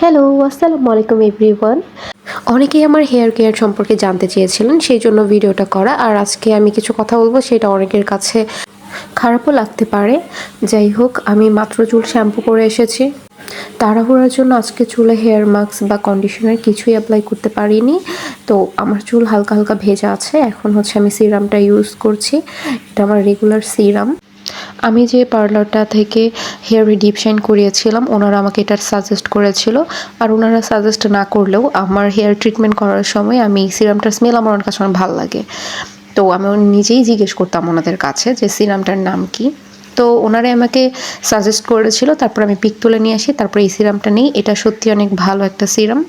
Hello, আসসালামু আলাইকুম everyone. অনেকেই আমার হেয়ার কেয়ার সম্পর্কে জানতে চেয়েছিলেন, সেই জন্য ভিডিওটা করা। আর আজকে আমি কিছু কথা বলবো, সেটা অনেকের কাছে খারাপও লাগতে পারে। যাই হোক, আমি মাত্র চুল শ্যাম্পু করে এসেছি। তাড়াহুড়ার জন্য আজকে চুলে হেয়ার মাস্ক বা কন্ডিশনার কিছুই অ্যাপ্লাই করতে পারিনি। তো আমার চুল হালকা হালকা ভেজা আছে। এখন হচ্ছে আমি সিরামটা ইউজ করছি। এটা আমার রেগুলার সিরাম। আমি যে পার্লারটা থেকে হেয়ার ডিপ শাইন করিয়েছিলাম, ওনারা আমাকে এটা সাজেস্ট করেছিল। আর ওনারা সাজেস্ট না করলেও আমার হেয়ার ট্রিটমেন্ট করার সময় আমি সিরামটার স্মেল আমার অনেক কাছে অনেক ভালো লাগে। তো আমি নিজেই জিজ্ঞেস করতাম ওনাদের কাছে যে সিরামটার নাম কি। তো ওনারাই আমাকে সাজেস্ট করেছিল। তারপর আমি পিক তুলে নিয়ে আসি, তারপর এই সিরামটা নিই। এটা সত্যি অনেক ভালো একটা সিরাম।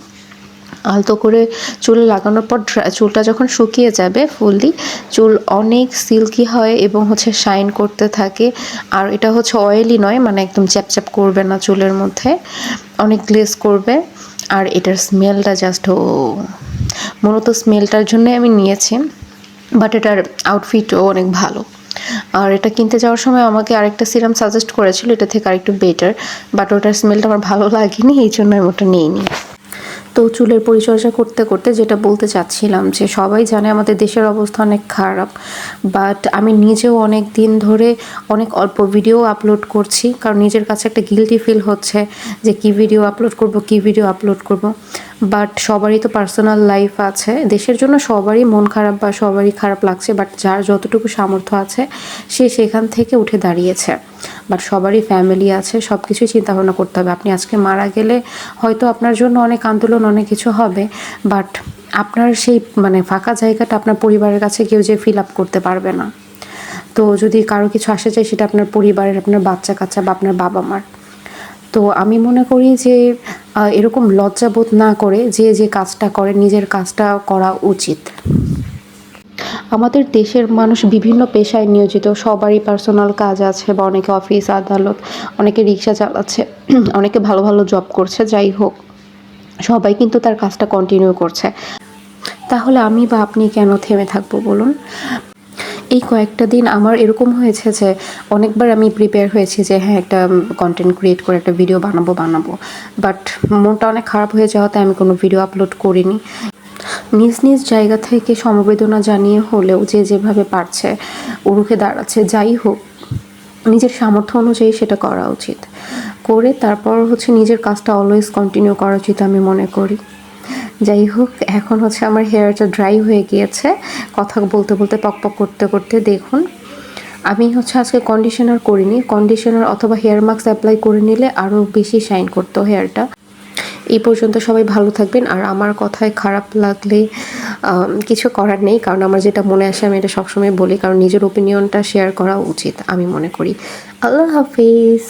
আলতো করে চুলে লাগানোর পর চুলটা যখন শুকিয়ে যাবে ফুললি, চুল অনেক সিল্কি হয় এবং হচ্ছে শাইন করতে থাকে। আর এটা হচ্ছে অয়েলি নয়, মানে একদম চ্যাপচ্যাপ করবে না চুলের মধ্যে, অনেক গ্লেজ করবে। আর এটার স্মেলটা জাস্ট মূলত স্মেলটার জন্যই আমি নিয়েছি, বাট এটার আউটফিটও অনেক ভালো। আর এটা কিনতে যাওয়ার সময় আমাকে আরেকটা সিরাম সাজেস্ট করেছিল, এটা থেকে আরেকটু বেটার, বাট ওটার স্মেলটা আমার ভালো লাগেনি, এই জন্য আমি ওটা নিইনি। তো চুলের পরিচর্যা করতে করতে যেটা বলতে চাচ্ছিলাম, যে সবাই জানে আমাদের দেশের অবস্থা অনেক খারাপ, বাট আমি নিজেও অনেক দিন ধরে অনেক অল্প ভিডিও আপলোড করছি, কারণ নিজের কাছে একটা গিল্টি ফিল হচ্ছে যে কী ভিডিও আপলোড করব, কী ভিডিও আপলোড করব। বাট সবারই তো পার্সোনাল লাইফ আছে, দেশের জন্য সবারই মন খারাপ বা সবারই খারাপ লাগছে, বাট যার যতটুকু সামর্থ্য আছে সে সেখান থেকে উঠে দাঁড়িয়েছে। বাট সবারই ফ্যামিলি আছে, সব কিছুই চিন্তাভাবনা করতে হবে। আপনি আজকে মারা গেলে হয়তো আপনার জন্য অনেক আন্দোলন, অনেক কিছু হবে, বাট আপনার সেই মানে ফাঁকা জায়গাটা আপনার পরিবারের কাছে কেউ যে ফিল আপ করতে পারবে না। তো যদি কারো কিছু আসে যায়, সেটা আপনার পরিবারের, আপনার বাচ্চা কাচ্চা বা আপনার বাবা মার। তো আমি মনে করি যে এরকম লজ্জাবোধ না করে যে যে কাজটা করে, নিজের কাজটা করা উচিত। আমাদের দেশের মানুষ বিভিন্ন পেশায় নিয়োজিত, সবারই পার্সোনাল কাজ আছে, বা অনেকে অফিস আদালত, অনেকে রিক্সা চালাচ্ছে, অনেকে ভালো ভালো জব করছে। যাই হোক, সবাই কিন্তু তার কাজটা কন্টিনিউ করছে। তাহলে আমি বা আপনি কেন থেমে থাকবো বলুন? এই কয়েকটা দিন আমার এরকম হয়েছে যে অনেকবার আমি প্রিপেয়ার হয়েছি যে হ্যাঁ, একটা কন্টেন্ট ক্রিয়েট করে একটা ভিডিও বানাবো, বাট মনটা অনেক খারাপ হয়ে যাওয়াতে আমি কোনো ভিডিও আপলোড করিনি। নিজ নিজ জায়গা থেকে সমবেদনা জানিয়ে হলেও যে যেভাবে পারছে রুখে দাঁড়াচ্ছে। যাই হোক, নিজের সামর্থ্য অনুযায়ী সেটা করা উচিত। করে তারপর হচ্ছে নিজের কাজটা অলওয়েজ কন্টিনিউ করা উচিত আমি মনে করি। যাই হোক, এখন হচ্ছে আমার হেয়ারটা ড্রাই হয়ে গিয়েছে। কথা বলতে বলতে পকপক করতে করতে দেখুন, আমি হচ্ছে আজকে কন্ডিশনার করিনি। কন্ডিশনার অথবা হেয়ার মাস্ক অ্যাপ্লাই করে নিলে আরও বেশি শাইন করতো হেয়ারটা। এই পর্যন্ত সবাই ভালো থাকবেন। আর আমার কথায় খারাপ লাগলে কিছু করার নেই, কারণ আমার যেটা মনে আসে আমি এটা সবসময় বলি, কারণ নিজের ওপিনিয়নটা শেয়ার করা উচিত আমি মনে করি। আল্লাহ হাফিজ।